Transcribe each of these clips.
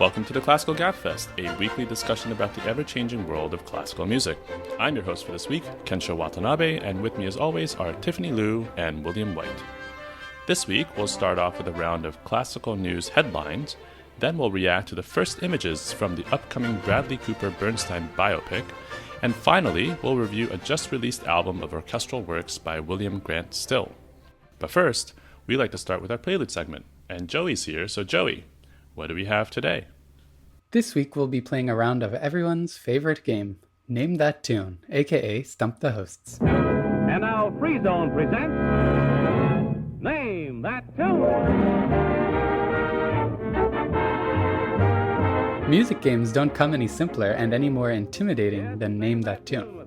Welcome to the Classical Gabfest, a weekly discussion about the ever-changing world of classical music. I'm your host for this week, Kensho Watanabe, and with me as always are Tiffany Liu and William White. This week, we'll start off with a round of classical news headlines, then we'll react to the first images from the upcoming Bradley Cooper Bernstein biopic, and finally, we'll review a just-released album of orchestral works by William Grant Still. But first, we like to start with our Prelude segment, and Joey's here, so Joey, what do we have today? This week we'll be playing a round of everyone's favorite game, Name That Tune, aka Stump the Hosts. And now Free Zone presents Name That Tune. Music games don't come any simpler and any more intimidating than Name That Tune.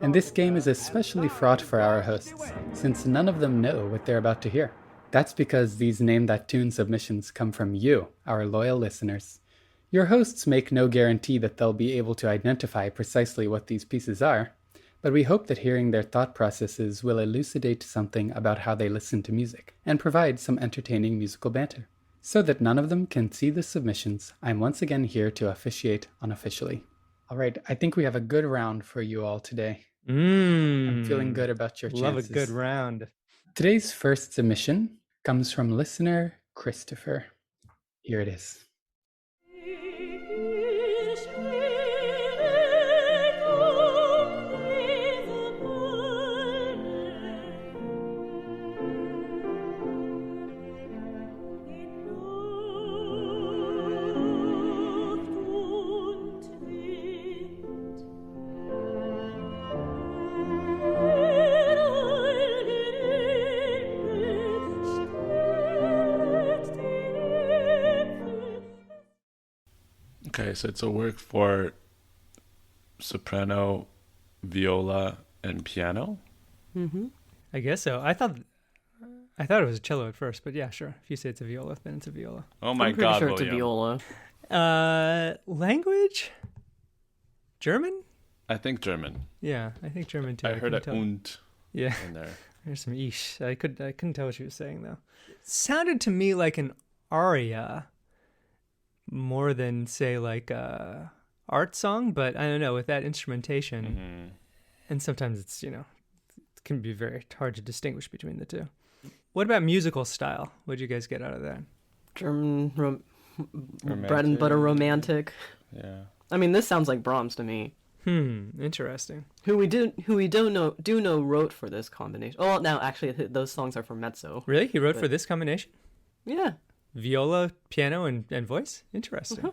And this game is especially fraught for our hosts, since none of them know what they're about to hear. That's because these Name That Tune submissions come from you, our loyal listeners. Your hosts make no guarantee that they'll be able to identify precisely what these pieces are, but we hope that hearing their thought processes will elucidate something about how they listen to music, and provide some entertaining musical banter. So that none of them can see the submissions, I'm once again here to officiate unofficially. All right, I think we have a good round for you all today. I'm feeling good about your chances. Love a good round. Today's first submission comes from listener Christopher. Here it is. Okay, so it's a work for soprano, viola, and piano. Mm-hmm. I guess so. I thought it was a cello at first, but yeah, sure. If you say it's a viola, then it's a viola. Oh my I'm pretty God, sure it's a William. viola. Language? German? I think German. Yeah, I think German too. I heard a couldn't tell. und Yeah, in there. there's some ish. I couldn't tell what she was saying though. It sounded to me like an aria more than say like a art song, but I don't know, with that instrumentation. Mm-hmm. And sometimes it's, it can be very hard to distinguish between the two. What about musical style? What did you guys get out of that? German Romantic. bread and butter romantic. Yeah. I mean, this sounds like Brahms to me. Interesting. Who we don't know wrote for this combination. Oh, now actually those songs are for mezzo. Really? He wrote But- for this combination? Yeah. Viola, piano, and voice? Interesting.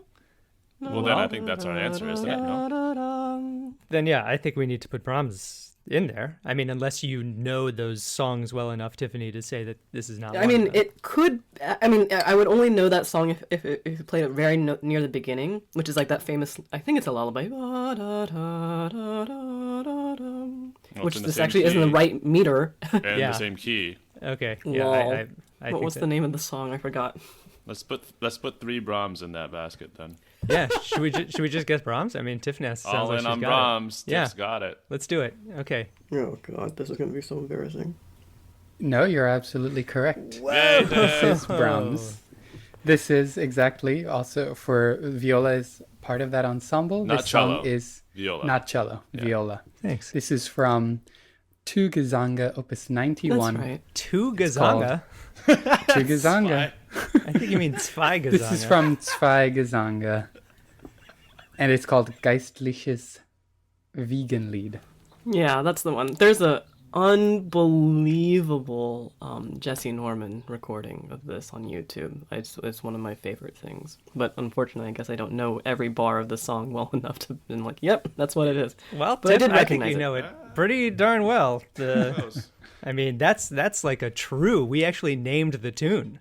Well, then I think that's our answer, isn't it? No? Then yeah, I think we need to put Brahms in there. I mean, unless you know those songs well enough, Tiffany, to say that this is not I one mean, of them. it could. I mean, I would only know that song if you played it very near the beginning, which is like that famous. I think it's a lullaby. Which in the this same actually isn't the key. right meter. And Yeah. the same key. Okay. Yeah, Lol. I What think was that, the name of the song? I forgot. Let's put 3 Brahms in that basket then. Yeah, should we just guess Brahms? I mean, Tiffany sounds All like in she's on got Brahms. Yeah. Tiff's got it. it. Let's do it. Okay. Oh God, this is gonna be so embarrassing. No, you're absolutely correct. Yay, This is Brahms. This is exactly also for viola is part of that ensemble. Not this cello. song is Viola. not cello, Yeah. viola. Thanks. This is from Tu Gesanga, Opus 91. That's right. Two It's called- Gesanga. Tu Gesanga. I think you mean Zwei Gesanga. This is from Zwei Gesanga. And it's called Geistliches Wiegenlied. Yeah, that's the one. There's a unbelievable Jesse Norman recording of this on YouTube. It's one of my favorite things. But unfortunately, I guess I don't know every bar of the song well enough to be like, yep, that's what it is. Well, But I Tiff, did I think recognize you it. know it pretty darn well. Close. I mean, that's like a true. We actually named the tune.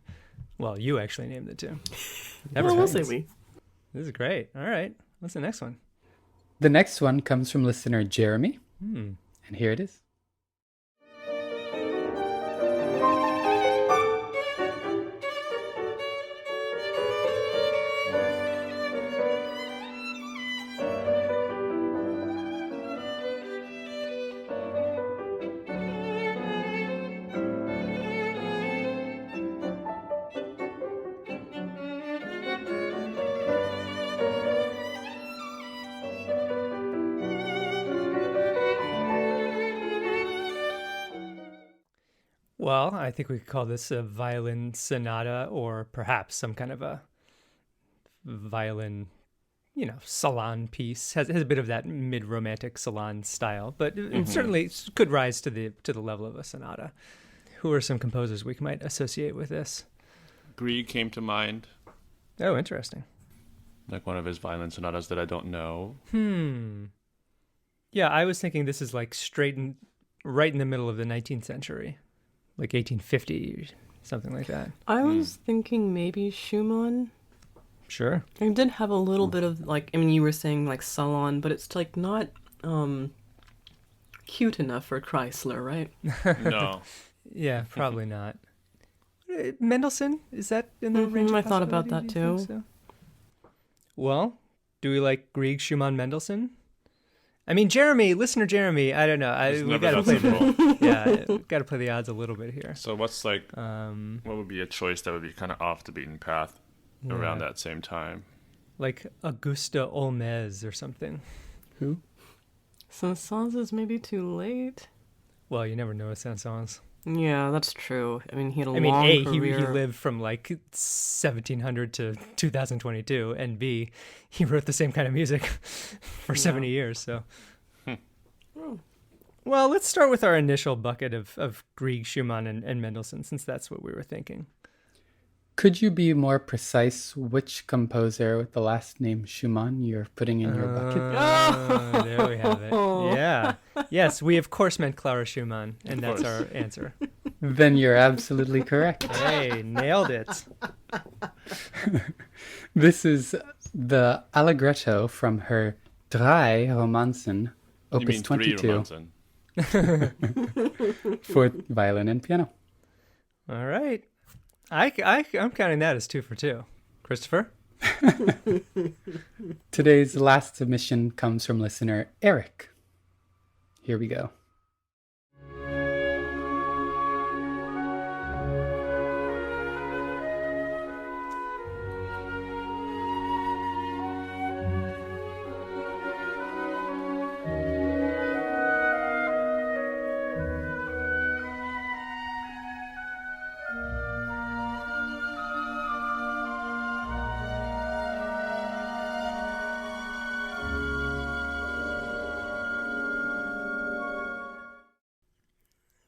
Well, you actually named the tune. Never Well, we'll say happens. we. This is great. All right. What's the next one? The next one comes from listener Jeremy. And here it is. Well, I think we could call this a violin sonata, or perhaps some kind of a violin, salon piece. Has a bit of that mid-romantic salon style, but it certainly could rise to the level of a sonata. Who are some composers we might associate with this? Grieg came to mind. Oh, interesting. Like one of his violin sonatas that I don't know. Yeah, I was thinking this is like right in the middle of the 19th century, like 1850, something like that. I was thinking maybe Schumann. Sure. It did have a little bit of you were saying like salon, but it's like not cute enough for Chrysler, right? No. Yeah, probably not. Mendelssohn, is that in the range? I thought about that too. So? Well, do we like Grieg, Schumann, Mendelssohn? I mean, listener Jeremy, I don't know. We got to play got to play the odds a little bit here. So what's what would be a choice that would be kind of off the beaten path around that same time? Like Augusta Olmez or something. Who? Saint-Saëns is maybe too late. Well, you never know with Saint-Saëns. Yeah, that's true. I mean, he had a long career. He lived from like 1700 to 2022, and B, he wrote the same kind of music for 70 years. So, Well, let's start with our initial bucket of Grieg, Schumann, and Mendelssohn, since that's what we were thinking. Could you be more precise which composer with the last name Schumann you're putting in your bucket? There we have it. Yeah. Yes, we of course meant Clara Schumann, and that's our answer. Then you're absolutely correct. Hey, nailed it. This is the Allegretto from her Drei Romanzen, Opus 22, for violin and piano. All right. I'm counting that as 2 for 2. Christopher? Today's last submission comes from listener Eric. Here we go.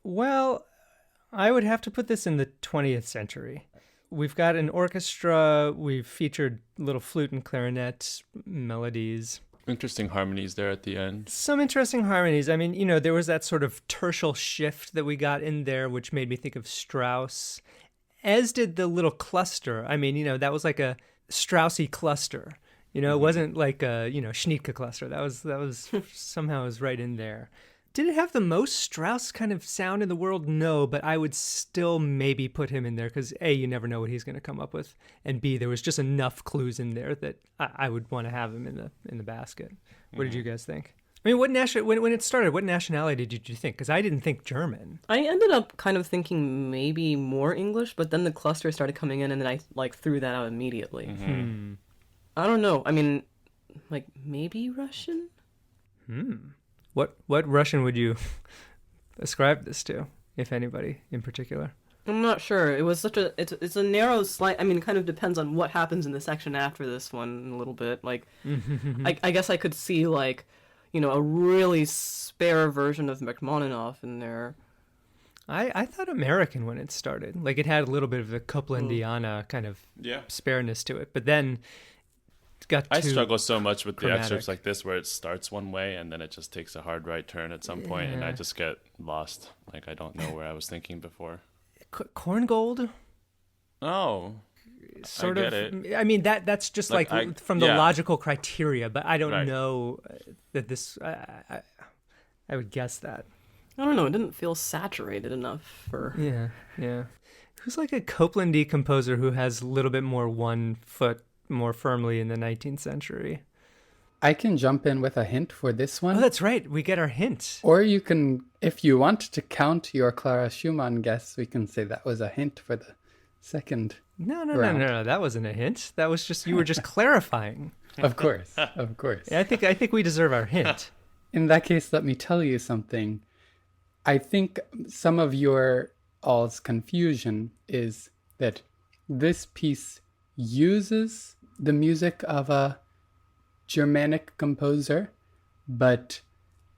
Well, I would have to put this in the 20th century. We've got an orchestra. We've featured little flute and clarinet melodies. Interesting harmonies there at the end. Some interesting harmonies. I mean, there was that sort of tertial shift that we got in there, which made me think of Strauss, as did the little cluster. I mean, that was like a Straussy cluster. It wasn't like a, Schnittke cluster. That was somehow was right in there. Did it have the most Strauss kind of sound in the world? No, but I would still maybe put him in there because A, you never know what he's going to come up with, and B, there was just enough clues in there that I would want to have him in the basket. What did you guys think? I mean, when it started, what nationality did you think? Because I didn't think German. I ended up kind of thinking maybe more English, but then the cluster started coming in, and then I threw that out immediately. I don't know. I mean, maybe Russian. What Russian would you ascribe this to, if anybody in particular? I'm not sure. It was it's a narrow slight. I mean, it kind of depends on what happens in the section after this one a little bit. I guess I could see a really spare version of Rachmaninoff in there. I thought American when it started. Like it had a little bit of the Coplandiana kind of spareness to it, but then I struggle so much with the excerpts like this where it starts one way and then it just takes a hard right turn at some point and I just get lost. I don't know where I was thinking before. Korngold? Oh, sort I of. get it. I mean, that's just from the logical criteria, but I don't know that this. I would guess that. I don't know. It didn't feel saturated enough for. Yeah. Who's like a Coplandy composer who has a little bit more one foot more firmly in the 19th century? I can jump in with a hint for this one. Oh, that's right. We get our hint. Or you can, if you want to count your Clara Schumann guess, we can say that was a hint for the second round. No. That wasn't a hint. That was just, you were just clarifying. Of course. I think we deserve our hint. In that case, let me tell you something. I think some of your all's confusion is that this piece uses the music of a Germanic composer, but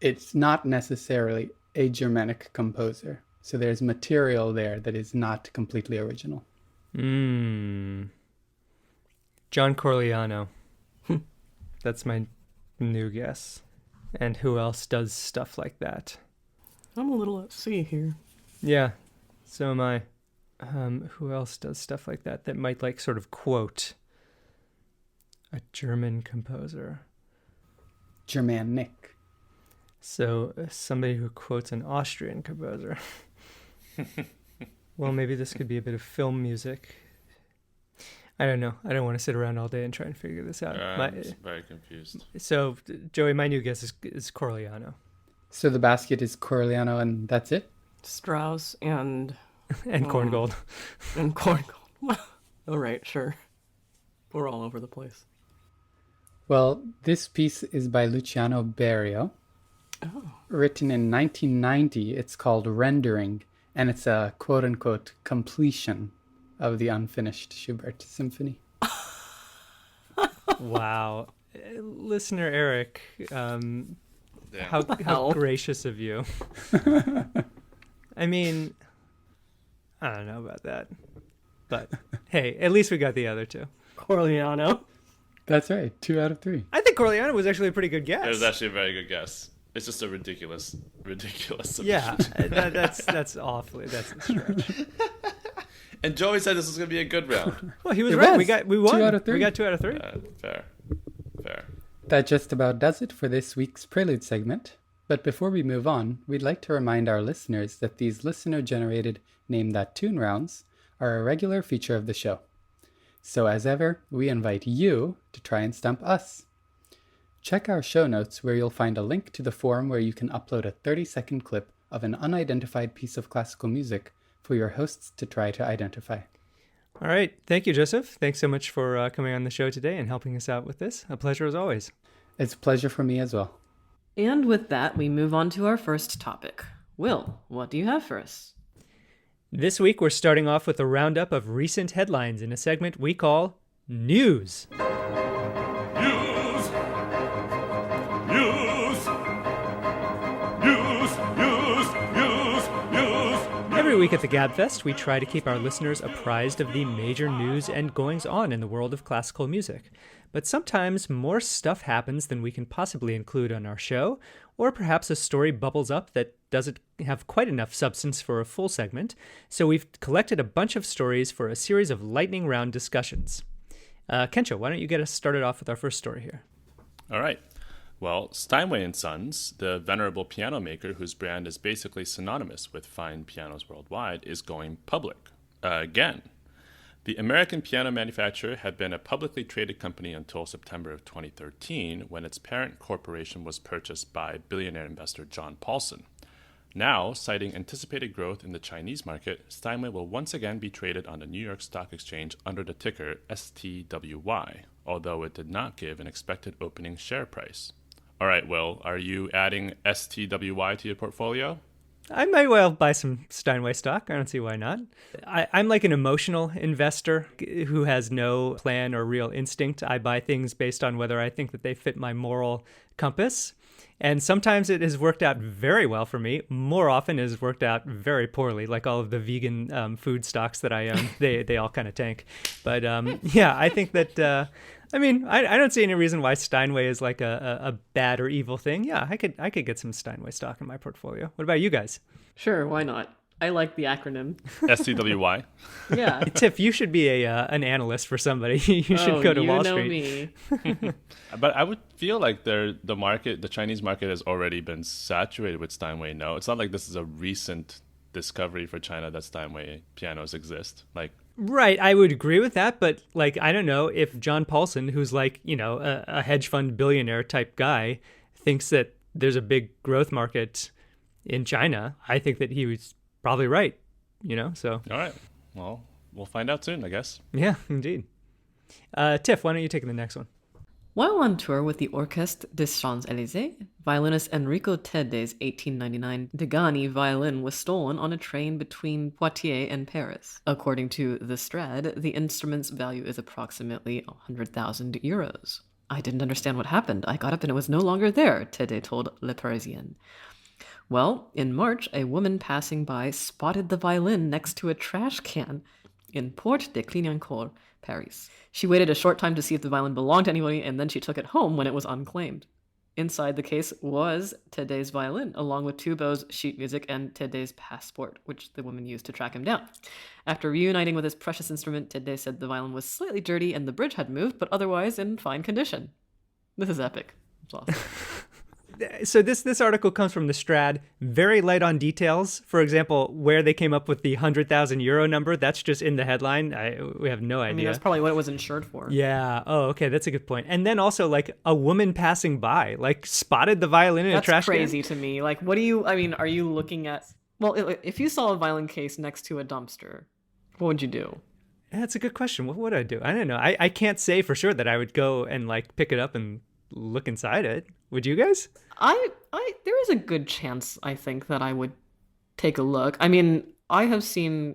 it's not necessarily a Germanic composer. So there's material there that is not completely original. John Corigliano. That's my new guess. And who else does stuff like that? I'm a little at sea here. Yeah, so am I. Who else does stuff like that might like sort of quote a German composer? Germanic. So somebody who quotes an Austrian composer. Well, maybe this could be a bit of film music. I don't know. I don't want to sit around all day and try and figure this out. I'm very confused. So, Joey, my new guess is Corigliano. So the basket is Corigliano and that's it? Strauss and... and Korngold. And Korngold. All right, sure. We're all over the place. Well, this piece is by Luciano Berio. Oh. Written in 1990. It's called Rendering, and it's a quote-unquote completion of the unfinished Schubert symphony. Wow. Listener Eric, how gracious of you. I mean, I don't know about that. But hey, at least we got the other two. Corigliano. That's right. 2 out of 3. I think Corigliano was actually a pretty good guess. It was actually a very good guess. It's just a ridiculous submission. Yeah, that's awfully, that's a stretch. And Joey said this was going to be a good round. Well, he was right. Was. We won. 2 out of 3. We got 2 out of 3. Fair. That just about does it for this week's Prelude segment. But before we move on, we'd like to remind our listeners that these listener-generated Name That Tune rounds are a regular feature of the show. So as ever, we invite you to try and stump us. Check our show notes where you'll find a link to the forum where you can upload a 30-second clip of an unidentified piece of classical music for your hosts to try to identify. All right. Thank you, Joseph. Thanks so much for coming on the show today and helping us out with this. A pleasure as always. It's a pleasure for me as well. And with that, we move on to our first topic. Will, what do you have for us? This week, we're starting off with a roundup of recent headlines in a segment we call News. Every week at the GabFest, we try to keep our listeners apprised of the major news and goings-on in the world of classical music. But sometimes more stuff happens than we can possibly include on our show, or perhaps a story bubbles up that doesn't have quite enough substance for a full segment, so we've collected a bunch of stories for a series of lightning round discussions. Kensho, why don't you get us started off with our first story here? All right. Well, Steinway & Sons, the venerable piano maker whose brand is basically synonymous with fine pianos worldwide, is going public. Again. The American piano manufacturer had been a publicly traded company until September of 2013, when its parent corporation was purchased by billionaire investor John Paulson. Now, citing anticipated growth in the Chinese market, Steinway will once again be traded on the New York Stock Exchange under the ticker STWY, although it did not give an expected opening share price. All right, Will, are you adding STWY to your portfolio? I might well buy some Steinway stock. I don't see why not. I'm like an emotional investor who has no plan or real instinct. I buy things based on whether I think that they fit my moral compass. And sometimes it has worked out very well for me. More often it has worked out very poorly, like all of the vegan food stocks that I own. They all kind of tank. But yeah, I think that... I don't see any reason why Steinway is like a bad or evil thing. Yeah, I could get some Steinway stock in my portfolio. What about you guys? Sure, why not? I like the acronym. STWY? Yeah. Tiff, you should be an analyst for somebody. You should go to Wall Street. Me. But I would feel like the Chinese market has already been saturated with Steinway. No, it's not like this is a recent discovery for China that Steinway pianos exist. Right, I would agree with that, but I don't know if John Paulson, who's a hedge fund billionaire type guy, thinks that there's a big growth market in China. I think that he was probably right, so. All right, well, we'll find out soon, I guess. Yeah, indeed. Tiff, why don't you take the next one? While on tour with the Orchestre des Champs-Élysées, violinist Enrico Tedde's 1899 Degani violin was stolen on a train between Poitiers and Paris. According to the Strad, the instrument's value is approximately 100,000 euros. I didn't understand what happened. I got up and it was no longer there, Tedde told Le Parisien. Well, in March, a woman passing by spotted the violin next to a trash can in Porte de Clignancourt, Paris. She waited a short time to see if the violin belonged to anybody, and then she took it home when it was unclaimed. Inside the case was Tedde's violin, along with two bows, sheet music, and Tedde's passport, which the woman used to track him down. After reuniting with his precious instrument, Tedde said the violin was slightly dirty and the bridge had moved, but otherwise in fine condition. This is epic. It's awesome. So this article comes from the Strad, very light on details. For example, where they came up with the 100,000 euro number, that's just in the headline. We have no idea. I mean, that's probably what it was insured for. Yeah. Oh, okay. That's a good point. And then also, like, a woman passing by, like, spotted the violin in a trash can. That's crazy to me. Like, what do you, I mean, are you looking at, well, if you saw a violin case next to a dumpster, what would you do? Yeah, that's a good question. What would I do? I don't know. I can't say for sure that I would go and, like, pick it up and look inside it. Would you guys? There is a good chance, I think, that I would take a look. I mean, I have seen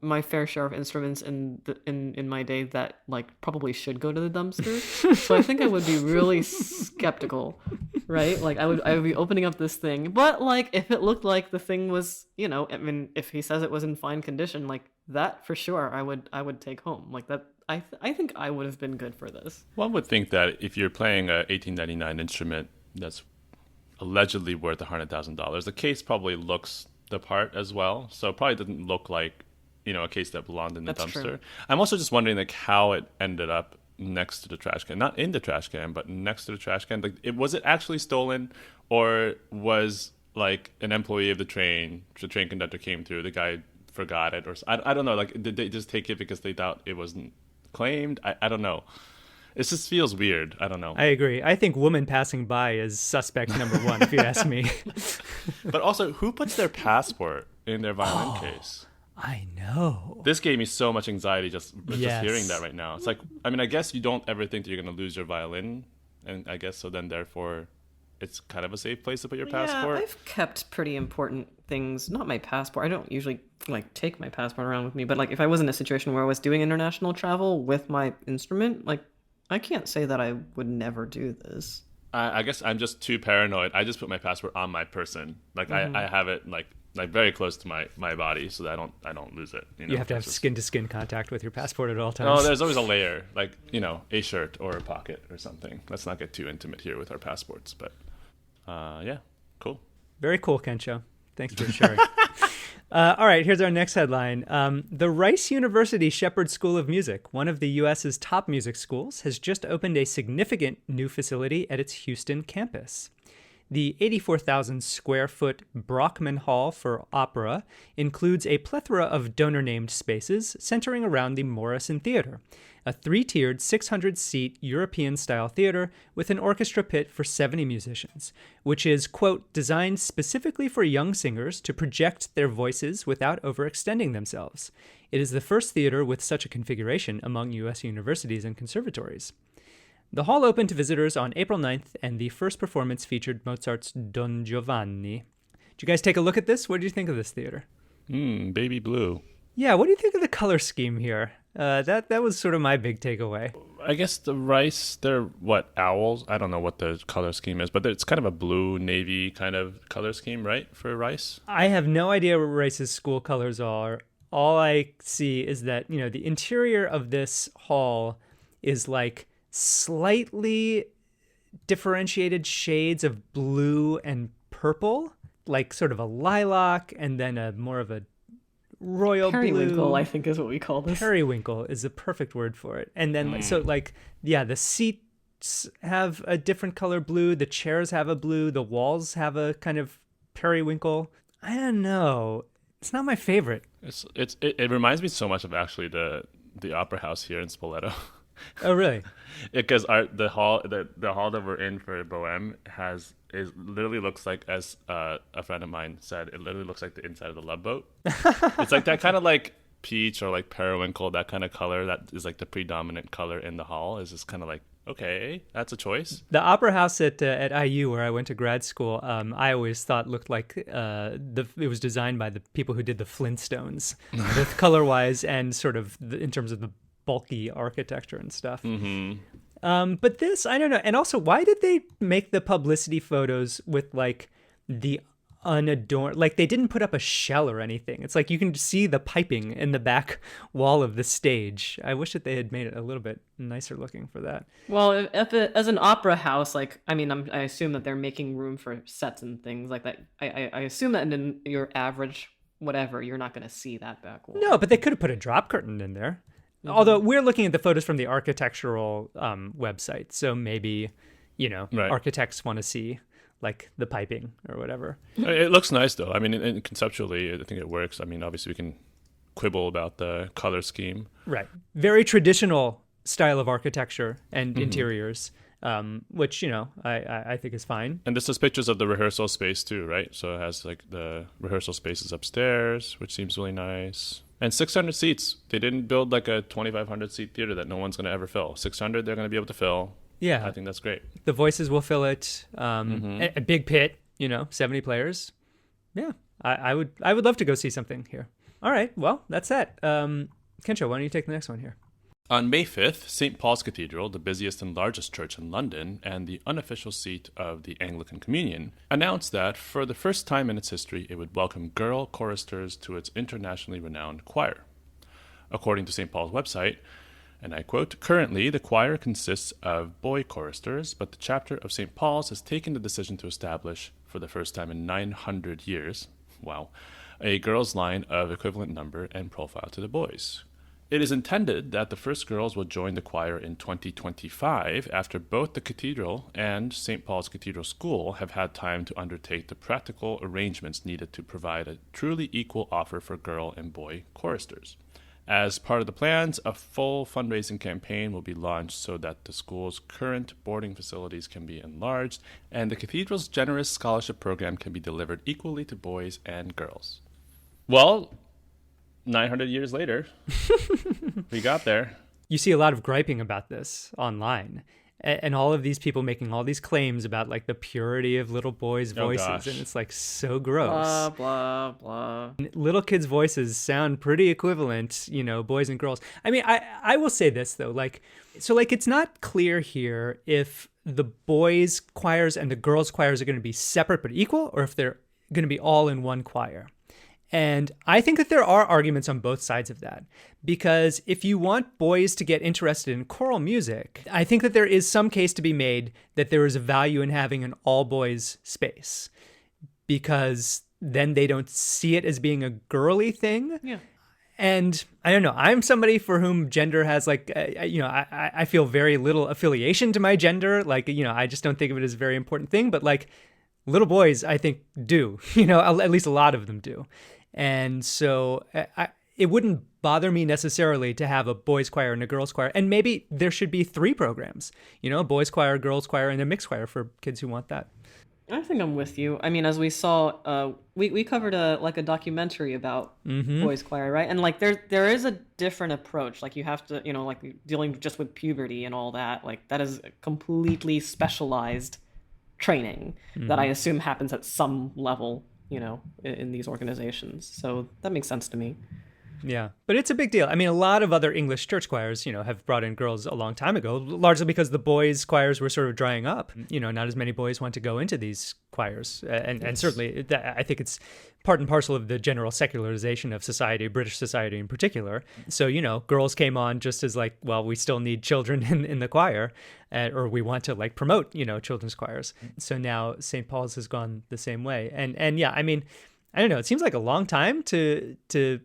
my fair share of instruments in my day that, like, probably should go to the dumpster. So I think I would be really skeptical, right? Like, I would be opening up this thing, but, like, if it looked like the thing was, you know, I mean, if he says it was in fine condition, like, that for sure I would take home. Like, that I think I would have been good for this. One would think that if you're playing a 1899 instrument that's allegedly worth $100,000, the case probably looks the part as well. So it probably doesn't look like, you know, a case that belonged in the That's dumpster. true. I'm also just wondering, like, how it ended up next to the trash can. Not in the trash can, but next to the trash can. Like, was it actually stolen, or was, like, an employee of the train conductor came through, the guy forgot it, or I don't know. Like, did they just take it because they thought it wasn't claimed? I don't know. It just feels weird. I don't know. I agree. I think woman passing by is suspect number one, if you ask me. But also, who puts their passport in their violin case? I know. This gave me so much anxiety just Yes. hearing that right now. It's like, I mean, I guess you don't ever think that you're going to lose your violin. And I guess so then, therefore, it's kind of a safe place to put your passport. Yeah, I've kept pretty important things. Not my passport. I don't usually, like, take my passport around with me. But, like, if I was in a situation where I was doing international travel with my instrument, like, I can't say that I would never do this. I guess I'm just too paranoid. I just put my passport on my person. Like, I have it, like very close to my body so that I don't lose it. You know? You have to have skin-to-skin contact with your passport at all times. Oh, there's always a layer, like, you know, a shirt or a pocket or something. Let's not get too intimate here with our passports. But, yeah, cool. Very cool, Kensho. Thanks for sharing. All right, here's our next headline. The Rice University Shepherd School of Music, one of the U.S.'s top music schools, has just opened a significant new facility at its Houston campus. The 84,000 square foot Brockman Hall for Opera includes a plethora of donor-named spaces centering around the Morrison Theater, a three-tiered 600-seat European-style theater with an orchestra pit for 70 musicians, which is, quote, designed specifically for young singers to project their voices without overextending themselves. It is the first theater with such a configuration among U.S. universities and conservatories. The hall opened to visitors on April 9th, and the first performance featured Mozart's Don Giovanni. Did you guys take a look at this? What did you think of this theater? Baby blue. Yeah, what do you think of the color scheme here? That was sort of my big takeaway. I guess the Rice, they're what, owls? I don't know what the color scheme is, but it's kind of a blue navy kind of color scheme, right, for Rice? I have no idea what Rice's school colors are. All I see is that, you know, the interior of this hall is like slightly differentiated shades of blue and purple, like sort of a lilac and then a more of a royal Periwinkle, blue. I think is what we call this. Periwinkle is a perfect word for it. And then, so like, yeah, the seats have a different color blue. The chairs have a blue. The walls have a kind of periwinkle. I don't know. It's not my favorite. It reminds me so much of actually the Opera House here in Spoleto. Oh, really? Because the hall that we're in for Bohème literally looks like, as a friend of mine said, it literally looks like the inside of the Love Boat. It's like that kind of like peach or like periwinkle, that kind of color that is like the predominant color in the hall is just kind of like Okay, that's a choice. The opera house at IU, where I went to grad school, I always thought looked like it was designed by the people who did the Flintstones, both color-wise and sort of in terms of the bulky architecture and stuff. But this, I don't know. And also, why did they make the publicity photos with like the unadorned, like they didn't put up a shell or anything? It's like you can see the piping in the back wall of the stage. I wish that they had made it a little bit nicer looking for that. Well, as an opera house, like, I mean, I assume that they're making room for sets and things like that. I assume that in your average whatever, you're not going to see that back wall. No, but they could have put a drop curtain in there. Although we're looking at the photos from the architectural website, so maybe, Right. architects want to see like the piping or whatever. It looks nice, though. I mean, and conceptually, I think it works. I mean, obviously, we can quibble about the color scheme. Right. Very traditional style of architecture and interiors, which, I think is fine. And this is pictures of the rehearsal space, too, right? So it has, like, the rehearsal spaces upstairs, which seems really nice. And 600 seats. They didn't build, like, a 2,500-seat theater that no one's going to ever fill. 600, they're going to be able to fill. Yeah. I think that's great. The voices will fill it. A big pit, 70 players. Yeah, I would love to go see something here. All right, well, that's that. Kensho, why don't you take the next one here? On May 5th, St. Paul's Cathedral, the busiest and largest church in London and the unofficial seat of the Anglican Communion, announced that for the first time in its history, it would welcome girl choristers to its internationally renowned choir. According to St. Paul's website, and I quote, "Currently, the choir consists of boy choristers, but the chapter of St. Paul's has taken the decision to establish, for the first time in 900 years, a girls' line of equivalent number and profile to the boys. It is intended that the first girls will join the choir in 2025 after both the cathedral and St. Paul's Cathedral School have had time to undertake the practical arrangements needed to provide a truly equal offer for girl and boy choristers. As part of the plans, a full fundraising campaign will be launched so that the school's current boarding facilities can be enlarged and the cathedral's generous scholarship program can be delivered equally to boys and girls." Well, 900 years later, we got there. You see a lot of griping about this online. And all of these people making all these claims about like the purity of little boys' voices. And it's like so gross. Blah, blah, blah. Little kids' voices sound pretty equivalent, boys and girls. I mean, I will say this though, it's not clear here if the boys' choirs and the girls' choirs are going to be separate but equal, or if they're going to be all in one choir. And I think that there are arguments on both sides of that, because if you want boys to get interested in choral music, I think that there is some case to be made that there is a value in having an all-boys space, because then they don't see it as being a girly thing. Yeah. And I don't know, I'm somebody for whom gender has I feel very little affiliation to my gender. I just don't think of it as a very important thing, but little boys, I think, do, at least a lot of them do. And so it wouldn't bother me necessarily to have a boys' choir and a girls' choir. And maybe there should be 3 programs, boys' choir, girls' choir, and a mixed choir for kids who want that. I think I'm with you. I mean, as we saw, we covered a documentary about boys' choir, right? And there is a different approach. You have to, dealing just with puberty and all that. That is a completely specialized training that I assume happens at some level, in these organizations. So that makes sense to me. Yeah, but it's a big deal. I mean, a lot of other English church choirs, have brought in girls a long time ago, largely because the boys' choirs were sort of drying up. Not as many boys want to go into these choirs. And certainly, I think it's part and parcel of the general secularization of society, British society in particular. So, girls came on just as we still need children in the choir, or we want to promote, children's choirs. So now St. Paul's has gone the same way. And yeah, I mean, I don't know. It seems like a long time to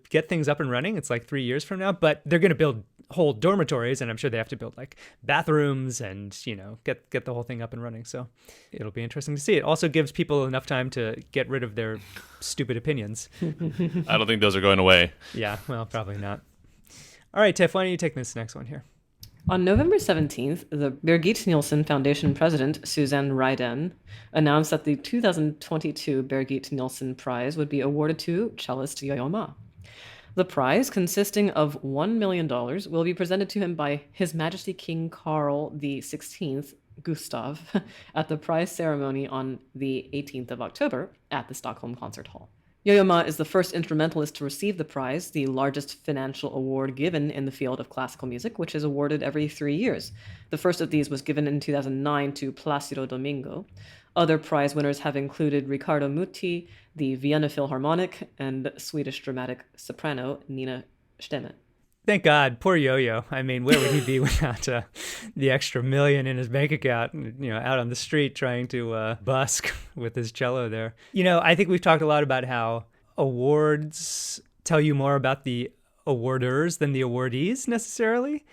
get things up and running. It's 3 years from now, but they're going to build whole dormitories, and I'm sure they have to build bathrooms and get the whole thing up and running. So it'll be interesting to see. It also gives people enough time to get rid of their stupid opinions. I don't think those are going away. Yeah, well, probably not. All right, Tiff, why don't you take this next one here? On November 17th, the Birgit Nilsson Foundation president, Suzanne Ryden, announced that the 2022 Birgit Nilsson Prize would be awarded to cellist YoYo Ma. The prize, consisting of $1 million, will be presented to him by His Majesty King Carl XVI Gustav at the prize ceremony on the 18th of October at the Stockholm Concert Hall. YoYo Ma is the first instrumentalist to receive the prize, the largest financial award given in the field of classical music, which is awarded every 3 years. The first of these was given in 2009 to Placido Domingo. Other prize winners have included Riccardo Muti, the Vienna Philharmonic, and Swedish dramatic soprano Nina Stemme. Thank God, poor Yo-Yo. I mean, where would he be without the extra million in his bank account, out on the street trying to busk with his cello there. I think we've talked a lot about how awards tell you more about the awarders than the awardees necessarily.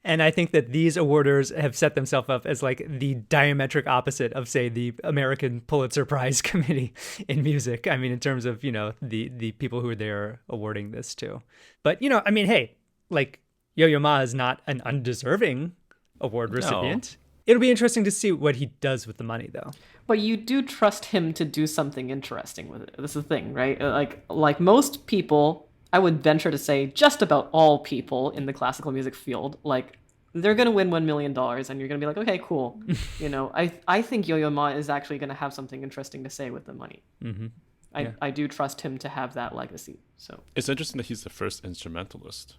And I think that these awarders have set themselves up as like the diametric opposite of, say, the American Pulitzer Prize Committee in music. I mean, in terms of, the people who are there awarding this to. But, hey, like Yo-Yo Ma is not an undeserving award recipient. No. It'll be interesting to see what he does with the money, though. But you do trust him to do something interesting with it. This is the thing, right? Like most people, I would venture to say just about all people in the classical music field, like they're going to win $1 million and you're going to be like, okay, cool. I think Yo-Yo Ma is actually going to have something interesting to say with the money. Mm-hmm. I do trust him to have that legacy. So it's interesting that he's the first instrumentalist.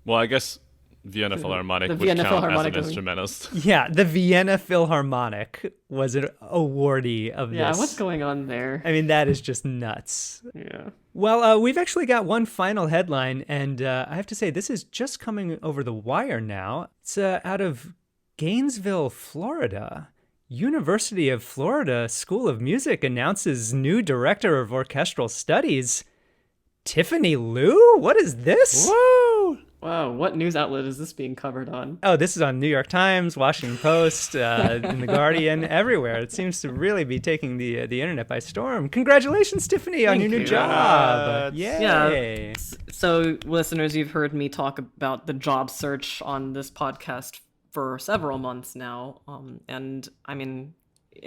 Well, I guess Vienna Philharmonic would count as an instrumentalist. Yeah, the Vienna Philharmonic was an awardee of this. Yeah, what's going on there? I mean, that is just nuts. Yeah. Well, we've actually got one final headline, and I have to say, this is just coming over the wire now. It's out of Gainesville, Florida. University of Florida School of Music announces new director of orchestral studies, Tiffany Liu? What is this? Whoa! Wow, what news outlet is this being covered on? Oh, this is on New York Times, Washington Post, in The Guardian, everywhere. It seems to really be taking the internet by storm. Congratulations, Tiffany, on your new job. Yay! Yeah. So, listeners, you've heard me talk about the job search on this podcast for several months now. And I mean,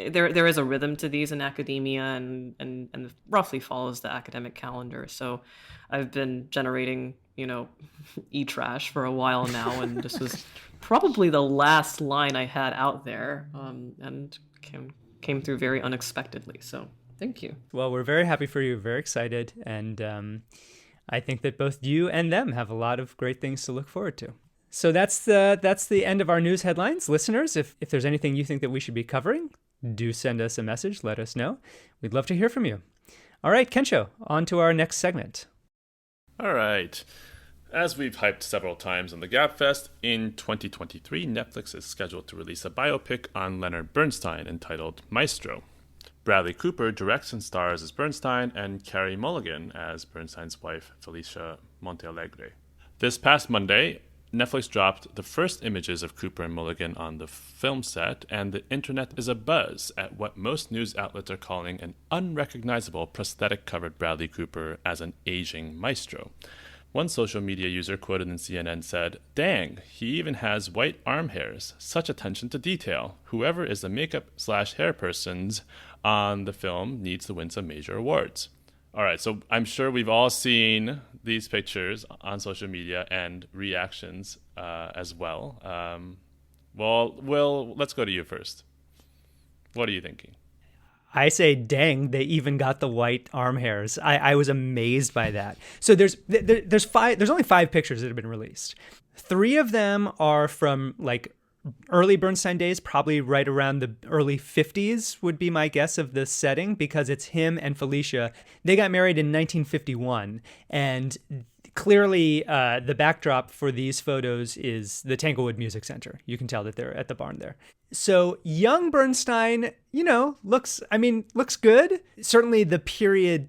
there is a rhythm to these in academia and roughly follows the academic calendar. So I've been generating, e-trash for a while now, and this was probably the last line I had out there, and came through very unexpectedly. So thank you. Well, we're very happy for you, very excited, and I think that both you and them have a lot of great things to look forward to. So that's the end of our news headlines. Listeners, if there's anything you think that we should be covering, do send us a message, let us know. We'd love to hear from you. All right, Kensho, on to our next segment. All right. As we've hyped several times on the Gabfest, in 2023, Netflix is scheduled to release a biopic on Leonard Bernstein entitled Maestro. Bradley Cooper directs and stars as Bernstein, and Carey Mulligan as Bernstein's wife, Felicia Montealegre. This past Monday, Netflix dropped the first images of Cooper and Mulligan on the film set, and the internet is abuzz at what most news outlets are calling an unrecognizable prosthetic-covered Bradley Cooper as an aging maestro. One social media user quoted in CNN said, "Dang, he even has white arm hairs. Such attention to detail. Whoever is the makeup/hair persons on the film needs to win some major awards." All right, so I'm sure we've all seen these pictures on social media and reactions as well. Well, Will, let's go to you first. What are you thinking? I say, dang, they even got the white arm hairs. I was amazed by that. So there's only 5 pictures that have been released. 3 of them are from like early Bernstein days, probably right around the early 50s would be my guess of the setting, because it's him and Felicia. They got married in 1951, and clearly the backdrop for these photos is the Tanglewood Music Center. You can tell that they're at the barn there. So young Bernstein, looks good. Certainly the period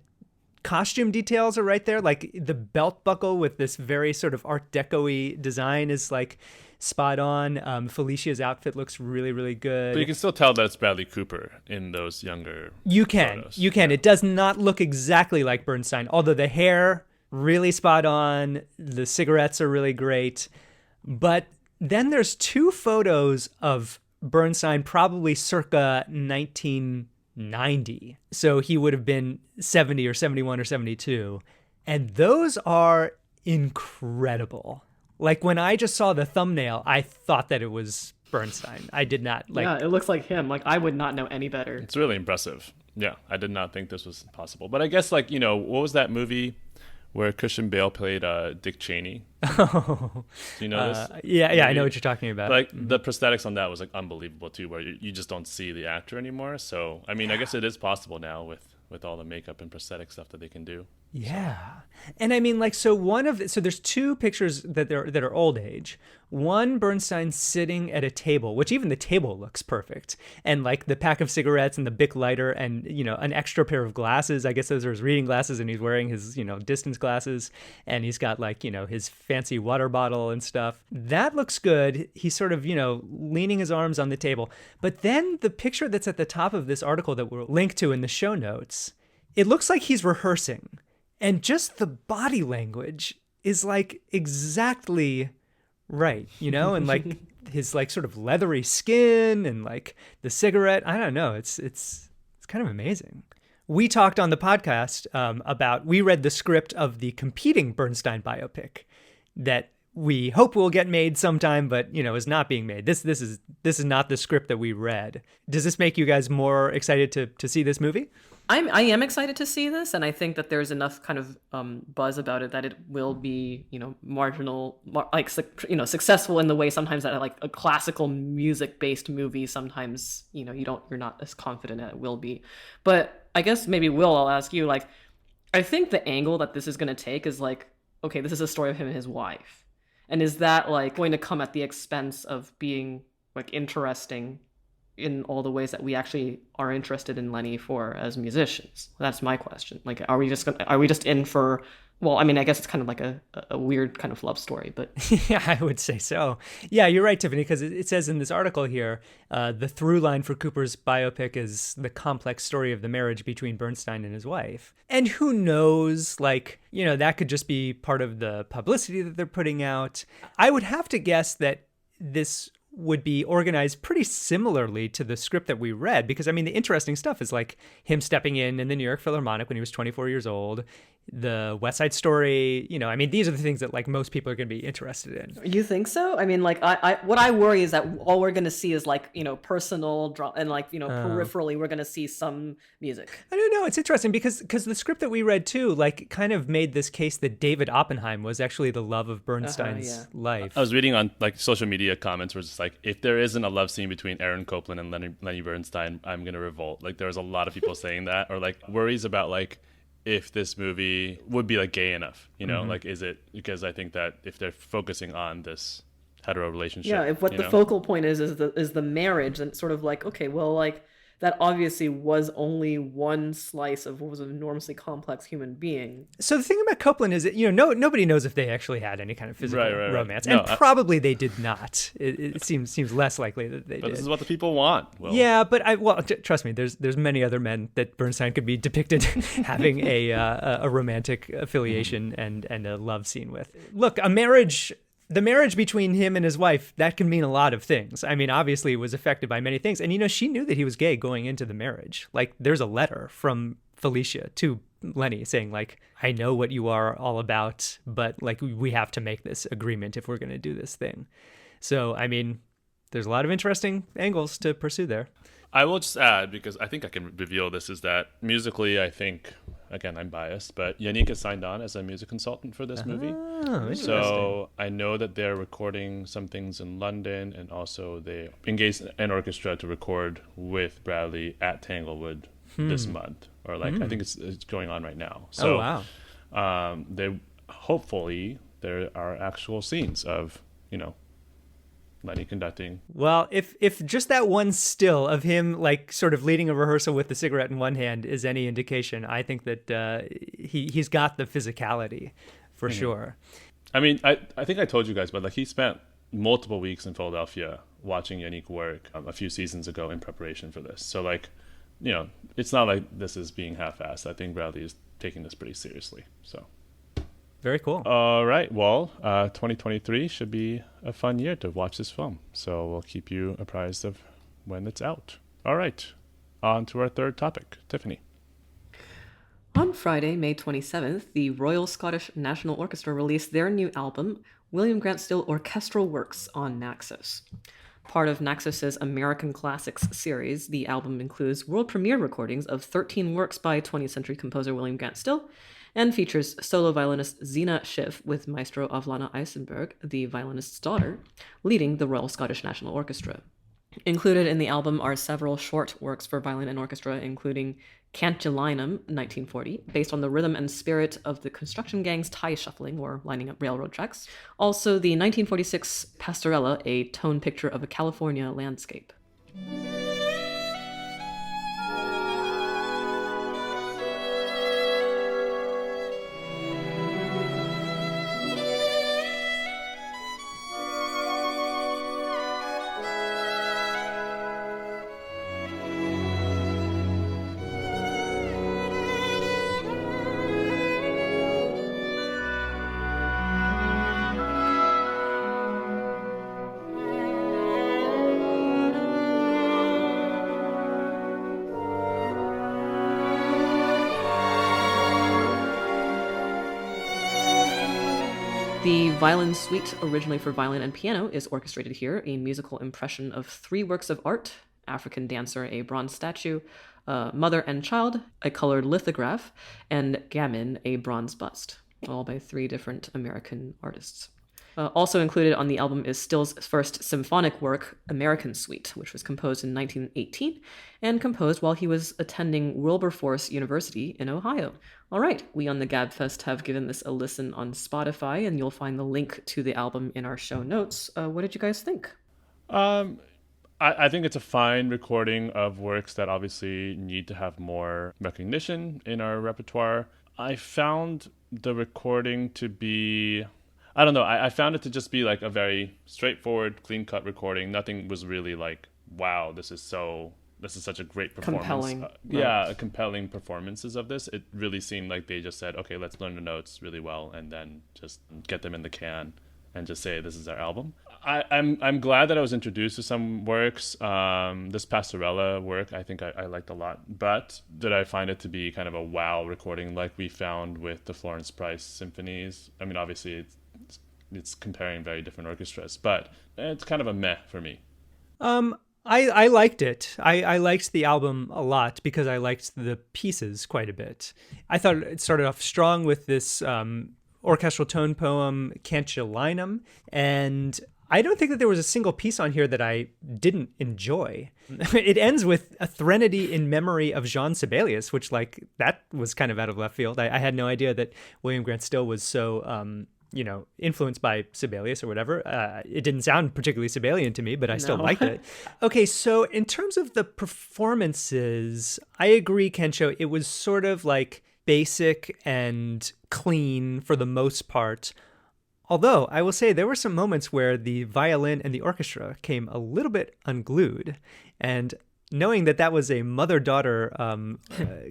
costume details are right there. Like the belt buckle with this very sort of Art Deco-y design is like spot on. Felicia's outfit looks really, really good. But you can still tell that it's Bradley Cooper in those younger photos. You can. It does not look exactly like Bernstein, although the hair, really spot on. The cigarettes are really great. But then there's 2 photos of Bernstein probably circa 1990. So he would have been 70 or 71 or 72. And those are incredible. Like when I just saw the thumbnail, I thought that it was Bernstein. I did not like. Yeah, it looks like him. Like I would not know any better. It's really impressive. Yeah, I did not think this was possible. But I guess, like, you know, what was that movie where Christian Bale played Dick Cheney? Oh, Do you know this? yeah, I know what you're talking about. Like the prosthetics on that was like unbelievable too, where you just don't see the actor anymore. So I mean, I guess it is possible now with all the makeup and prosthetic stuff that they can do. Yeah. And I mean, like, so there's two pictures that are old age. One, Bernstein sitting at a table, which even the table looks perfect. And like the pack of cigarettes and the Bic lighter and, you know, an extra pair of glasses. I guess those are his reading glasses, and he's wearing his, you know, distance glasses. And he's got like, you know, his fancy water bottle and stuff. That looks good. He's sort of, you know, leaning his arms on the table. But then the picture that's at the top of this article that we'll link to in the show notes, it looks like he's rehearsing. And just the body language is like exactly right, you know, and like his like sort of leathery skin and like the cigarette. I don't know. It's kind of amazing. We talked on the podcast we read the script of the competing Bernstein biopic that we hope will get made sometime, but, you know, is not being made. This is not the script that we read. Does this make you guys more excited to see this movie? I am excited to see this, and I think that there's enough kind of buzz about it that it will be, you know, successful in the way sometimes that like a classical music based movie sometimes, you know, you're not as confident that it will be. But I guess maybe I'll ask you, like, I think the angle that this is going to take is like, okay, this is a story of him and his wife, and is that like going to come at the expense of being like interesting in all the ways that we actually are interested in Lenny for as musicians? That's my question. Like, are we just in for, well, I mean, I guess it's kind of like a weird kind of love story, but yeah, I would say so. Yeah, you're right, Tiffany, because it says in this article here, the through line for Cooper's biopic is the complex story of the marriage between Bernstein and his wife. And who knows, like, you know, that could just be part of the publicity that they're putting out. I would have to guess that this would be organized pretty similarly to the script that we read, because I mean the interesting stuff is like him stepping in the New York Philharmonic when he was 24 years old, the West Side Story, you know, I mean these are the things that like most people are going to be interested in. You think so? I mean, like I what I worry is that all we're going to see is like, you know, personal and like, you know, peripherally we're going to see some music. I don't know, it's interesting because the script that we read too like kind of made this case that David Oppenheim was actually the love of Bernstein's life. I was reading on like social media comments where it's just like, if there isn't a love scene between Aaron Copland and Lenny Bernstein, I'm going to revolt. Like there was a lot of people saying that, or like worries about like if this movie would be like gay enough, you know, like is it, because I think that if they're focusing on this hetero relationship, if what the focal point is the marriage, then it's sort of like, okay, well, like that obviously was only one slice of what was an enormously complex human being. So the thing about Copland is that, you know, nobody knows if they actually had any kind of physical romance. No, and probably they did not. It seems less likely that they did. But this is what the people want. Will. Yeah, but trust me, there's many other men that Bernstein could be depicted having a romantic affiliation and a love scene with. Look, the marriage between him and his wife, that can mean a lot of things. I mean, obviously it was affected by many things. And, you know, she knew that he was gay going into the marriage. Like, there's a letter from Felicia to Lenny saying, like, I know what you are all about, but, like, we have to make this agreement if we're going to do this thing. So, I mean, there's a lot of interesting angles to pursue there. I will just add, because I think I can reveal this, is that musically, I think, again, I'm biased, but Yannick is signed on as a music consultant for this movie. Oh, so I know that they're recording some things in London, and also they engaged an orchestra to record with Bradley at Tanglewood this month, or like I think it's going on right now. So, they hopefully there are actual scenes of, you know, Lenny conducting. Well, if just that one still of him like sort of leading a rehearsal with the cigarette in one hand is any indication, I think that he's got the physicality for sure. I mean, I think I told you guys, but like he spent multiple weeks in Philadelphia watching Yannick work a few seasons ago in preparation for this. So like, you know, it's not like this is being half-assed. I think Bradley is taking this pretty seriously. So. Very cool. All right. Well, 2023 should be a fun year to watch this film. So we'll keep you apprised of when it's out. All right. On to our third topic. Tiffany. On Friday, May 27th, the Royal Scottish National Orchestra released their new album, William Grant Still Orchestral Works, on Naxos. Part of Naxos' American Classics series, the album includes world premiere recordings of 13 works by 20th century composer William Grant Still, and features solo violinist Zina Schiff with maestro Avlana Eisenberg, the violinist's daughter, leading the Royal Scottish National Orchestra. Included in the album are several short works for violin and orchestra, including Cantulinum, 1940, based on the rhythm and spirit of the construction gang's tie shuffling or lining up railroad tracks. Also, the 1946 Pastorella, a tone picture of a California landscape. The Violin Suite, originally for violin and piano, is orchestrated here, a musical impression of 3 works of art: African Dancer, a bronze statue, Mother and Child, a colored lithograph, and Gamin, a bronze bust, all by 3 different American artists. Also included on the album is Still's first symphonic work, American Suite, which was composed in 1918 and composed while he was attending Wilberforce University in Ohio. All right, we on the Gabfest have given this a listen on Spotify, and you'll find the link to the album in our show notes. What did you guys think? I think it's a fine recording of works that obviously need to have more recognition in our repertoire. I found the recording to be... I don't know. I found it to just be like a very straightforward, clean-cut recording. Nothing was really like, wow, this is such a great performance. Compelling. Compelling performances of this. It really seemed like they just said, okay, let's learn the notes really well and then just get them in the can and just say, this is our album. I'm glad that I was introduced to some works. This Pastorella work, I think I liked a lot. But did I find it to be kind of a wow recording like we found with the Florence Price symphonies? I mean, obviously, it's comparing very different orchestras, but it's kind of a meh for me. I liked it. I liked the album a lot because I liked the pieces quite a bit. I thought it started off strong with this orchestral tone poem, Cantulinum, and I don't think that there was a single piece on here that I didn't enjoy. It ends with a threnody in memory of Jean Sibelius, which, like, that was kind of out of left field. I had no idea that William Grant Still was so... influenced by Sibelius or whatever. It didn't sound particularly Sibelian to me, but I still liked it. Okay, so in terms of the performances, I agree, Kensho. It was sort of like basic and clean for the most part. Although, I will say there were some moments where the violin and the orchestra came a little bit unglued. And knowing that that was a mother-daughter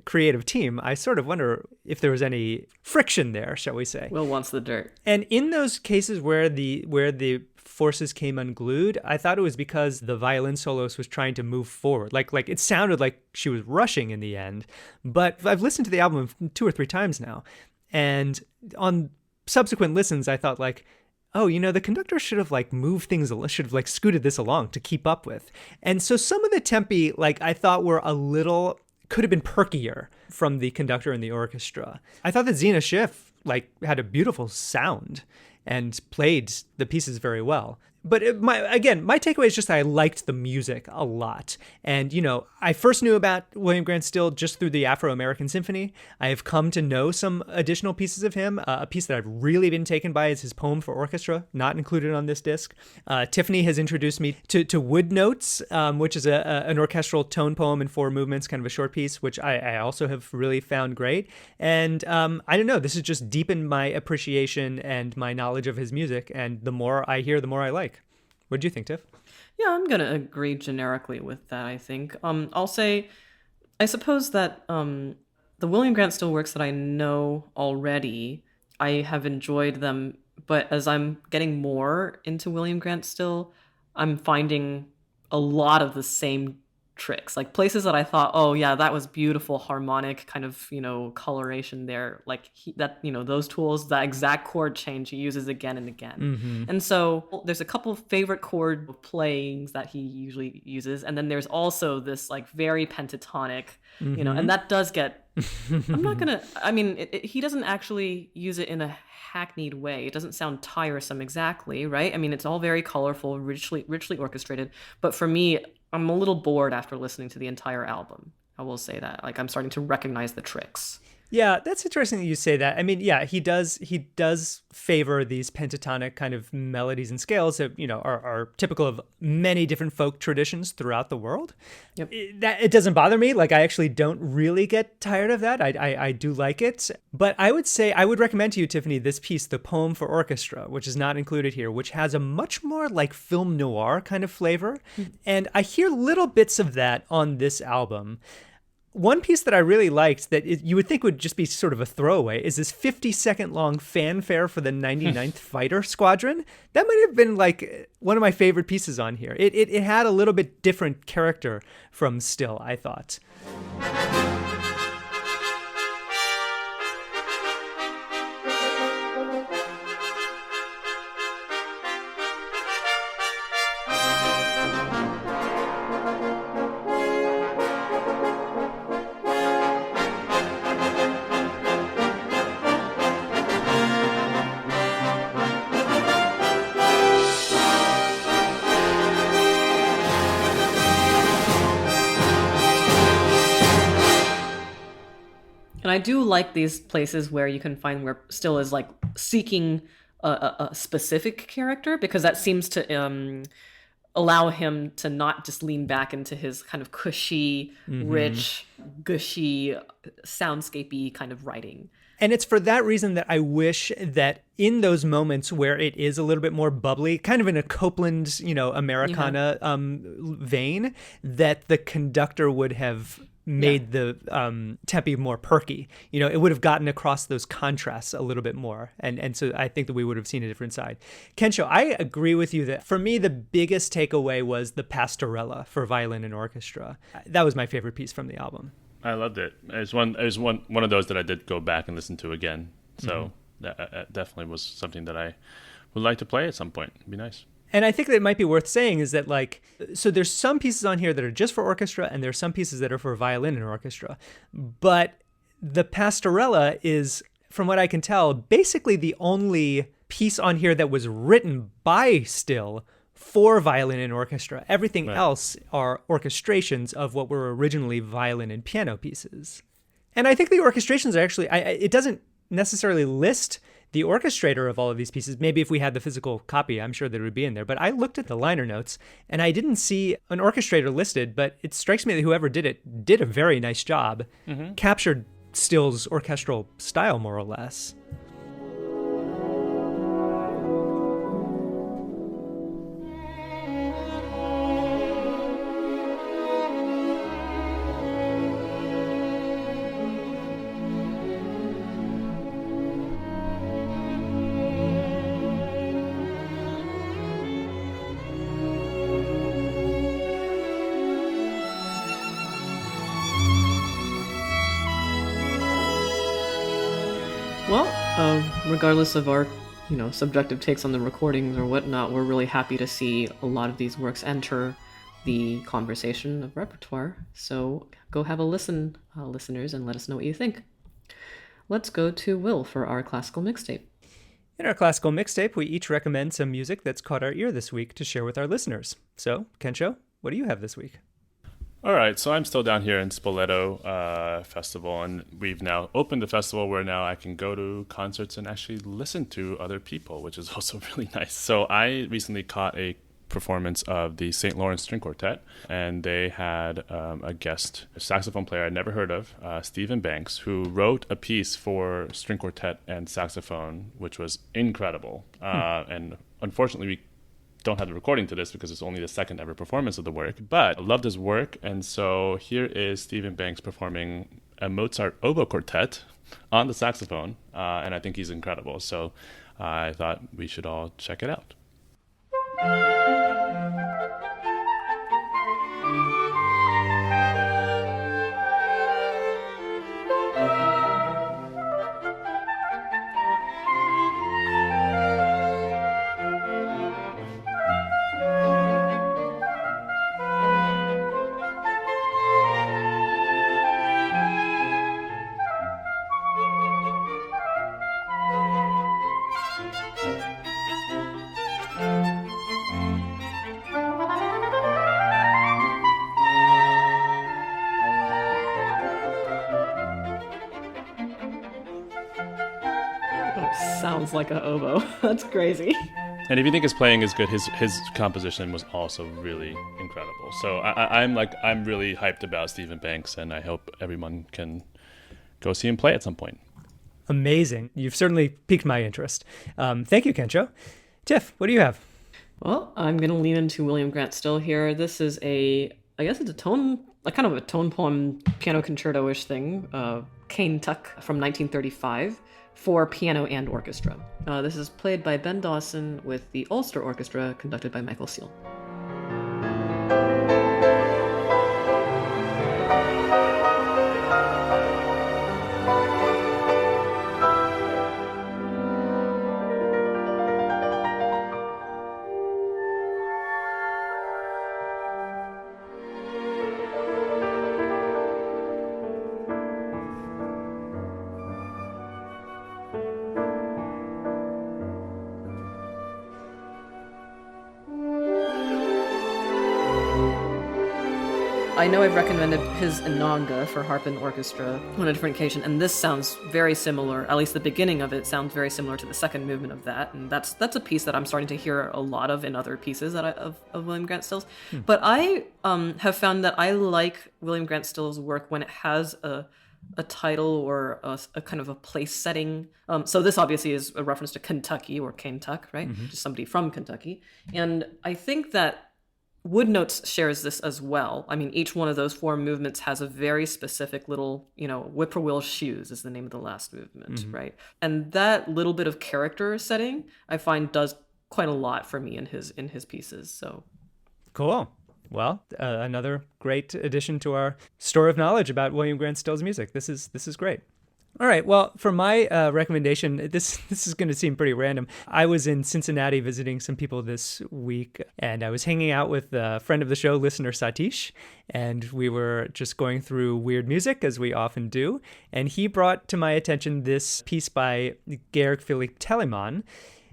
creative team, I sort of wonder if there was any friction there, shall we say. Will wants the dirt. And in those cases where the forces came unglued, I thought it was because the violin soloist was trying to move forward. Like it sounded like she was rushing in the end. But I've listened to the album 2 or 3 times now, and on subsequent listens, I thought like, oh, the conductor should have moved things, should have scooted this along to keep up with. And so some of the tempi, I thought were could have been perkier from the conductor and the orchestra. I thought that Zina Schiff had a beautiful sound and played the pieces very well. But my takeaway is just that I liked the music a lot. And, I first knew about William Grant Still just through the Afro-American Symphony. I have come to know some additional pieces of him. A piece that I've really been taken by is his poem for orchestra, not included on this disc. Tiffany has introduced me to Wood Notes, which is an orchestral tone poem in 4 movements, kind of a short piece, which I also have really found great. And I don't know, this has just deepened my appreciation and my knowledge of his music. And the more I hear, the more I like. What do you think, Tiff? Yeah, I'm going to agree generically with that, I think. I'll say, I suppose that the William Grant Still works that I know already, I have enjoyed them, but as I'm getting more into William Grant Still, I'm finding a lot of the same tricks, like places that I thought, oh yeah, that was beautiful harmonic kind of, coloration there. Like those tools, that exact chord change he uses again and again. And so there's a couple of favorite chord playings that he usually uses. And then there's also this like very pentatonic, and that does get, he doesn't actually use it in a hackneyed way. It doesn't sound tiresome exactly, right? I mean, it's all very colorful, richly orchestrated. But for me, I'm a little bored after listening to the entire album. I will say that. Like, I'm starting to recognize the tricks. Yeah, that's interesting that you say that. I mean, yeah, he does favor these pentatonic kind of melodies and scales that, are typical of many different folk traditions throughout the world. Yep. It doesn't bother me. Like, I actually don't really get tired of that. I do like it. But I would recommend to you, Tiffany, this piece, The Poem for Orchestra, which is not included here, which has a much more like film noir kind of flavor. And I hear little bits of that on this album. One piece that I really liked that you would think would just be sort of a throwaway is this 50-second long fanfare for the 99th Fighter Squadron. That might have been like one of my favorite pieces on here. It had a little bit different character from Still, I thought. And I do like these places where you can find where Still is like seeking a specific character, because that seems to allow him to not just lean back into his kind of cushy, rich, gushy, soundscapey kind of writing. And it's for that reason that I wish that in those moments where it is a little bit more bubbly, kind of in a Copland, Americana vein, that the conductor would have made the tempi more perky. It would have gotten across those contrasts a little bit more. And so I think that we would have seen a different side. Kensho, I agree with you that for me, the biggest takeaway was the Pastorella for violin and orchestra. That was my favorite piece from the album. I loved it. It was one of those that I did go back and listen to again. So that definitely was something that I would like to play at some point. It'd be nice. And I think that it might be worth saying is that, so there's some pieces on here that are just for orchestra, and there's some pieces that are for violin and orchestra. But the Pastorella is, from what I can tell, basically the only piece on here that was written by Still for violin and orchestra. Everything else are orchestrations of what were originally violin and piano pieces. And I think the orchestrations are actually, it doesn't necessarily list the orchestrator of all of these pieces. Maybe if we had the physical copy, I'm sure that it would be in there. But I looked at the liner notes and I didn't see an orchestrator listed, but it strikes me that whoever did it did a very nice job, captured Still's orchestral style, more or less. Regardless of our, subjective takes on the recordings or whatnot, we're really happy to see a lot of these works enter the conversation of repertoire. So go have a listen, listeners, and let us know what you think. Let's go to Will for our classical mixtape. In our classical mixtape, we each recommend some music that's caught our ear this week to share with our listeners. So, Kensho, what do you have this week? All right, so I'm still down here in Spoleto Festival, and we've now opened the festival where now I can go to concerts and actually listen to other people, which is also really nice. So I recently caught a performance of the St. Lawrence String Quartet, and they had a guest saxophone player I'd never heard of, Stephen Banks, who wrote a piece for string quartet and saxophone, which was incredible. And unfortunately, we don't have the recording to this because it's only the second ever performance of the work, but I loved his work. And so here is Stephen Banks performing a Mozart Oboe quartet on the saxophone, and I think he's incredible. So I thought we should all check it out. sounds like an oboe. That's crazy. And if you think his playing is good, his composition was also really incredible. So I'm really hyped about Stephen Banks, and I hope everyone can go see him play at some point. Amazing. You've certainly piqued my interest. Thank you, Kensho. Tiff, what do you have? Well, I'm going to lean into William Grant Still here. This is I guess it's a kind of a tone poem, piano concerto-ish thing, Kaintuck from 1935 for piano and orchestra. This is played by Ben Dawson with the Ulster Orchestra, conducted by Michael Seal. I know I've recommended his Inanga for harp and orchestra on a different occasion, and this sounds very similar, at least the beginning of it sounds very similar to the second movement of that, and that's a piece that I'm starting to hear a lot of in other pieces of William Grant Still's. But I have found that I like William Grant Still's work when it has a title or a kind of a place setting. So this obviously is a reference to Kentucky or Kaintuck, right? Just somebody from Kentucky. And I think that Woodnotes shares this as well. I mean, each one of those four movements has a very specific little, whippoorwill shoes is the name of the last movement, right? And that little bit of character setting, I find, does quite a lot for me in his pieces. So cool. Well, another great addition to our store of knowledge about William Grant Still's music. This is great. All right. Well, for my recommendation, this is going to seem pretty random. I was in Cincinnati visiting some people this week, and I was hanging out with a friend of the show, listener Satish, and we were just going through weird music, as we often do. And he brought to my attention this piece by Georg Philipp Telemann,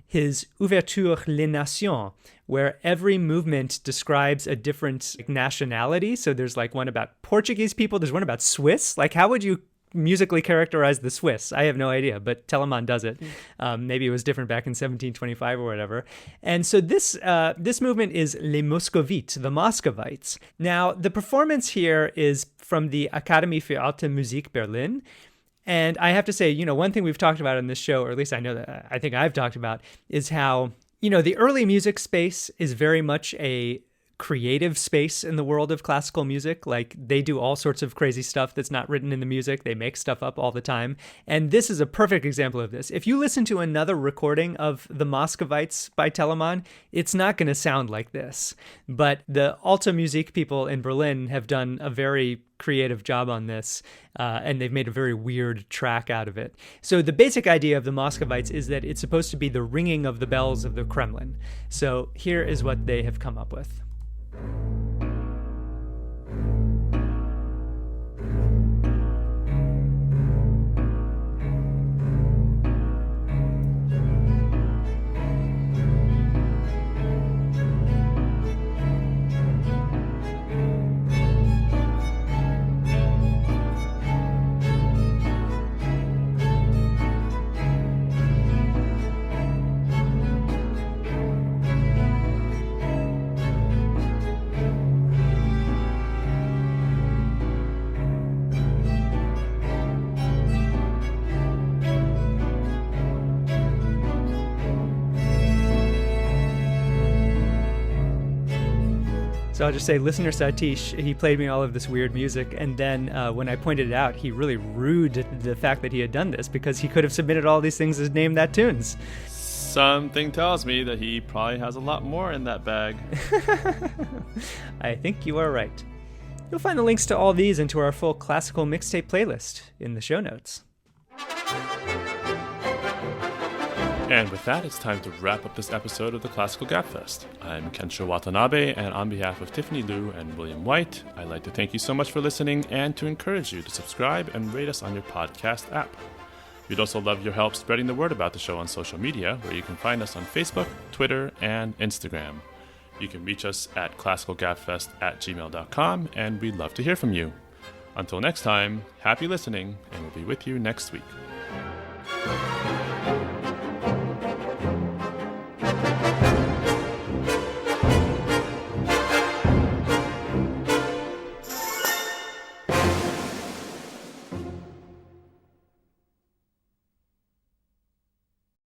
his Ouverture Les Nations, where every movement describes a different nationality. So there's like one about Portuguese people, there's one about Swiss. Like, how would you musically characterize the Swiss? I have no idea, but Telemann does it. Maybe it was different back in 1725 or whatever. And so this movement is Les Moscovites, the Moscovites. Now, the performance here is from the Akademie für Alte Musik Berlin. And I have to say, one thing we've talked about in this show, or at least I think I've talked about, is how, the early music space is very much a creative space in the world of classical music. Like, they do all sorts of crazy stuff that's not written in the music. They make stuff up all the time. And this is a perfect example of this. If you listen to another recording of the Moscovites by Telemann, it's not going to sound like this. But the Alte Musik people in Berlin have done a very creative job on this, and they've made a very weird track out of it. So the basic idea of the Moscovites is that it's supposed to be the ringing of the bells of the Kremlin. So here is what they have come up with. So I'll just say, listener Satish, he played me all of this weird music, and then when I pointed it out, he really rued the fact that he had done this, because he could have submitted all these things as Name That Tunes. Something tells me that he probably has a lot more in that bag. I think you are right. You'll find the links to all these and to our full classical mixtape playlist in the show notes. And with that, it's time to wrap up this episode of the Classical Gabfest. I'm Kensho Watanabe, and on behalf of Tiffany Liu and William White, I'd like to thank you so much for listening and to encourage you to subscribe and rate us on your podcast app. We'd also love your help spreading the word about the show on social media, where you can find us on Facebook, Twitter, and Instagram. You can reach us at classicalgabfest@gmail.com, and we'd love to hear from you. Until next time, happy listening, and we'll be with you next week.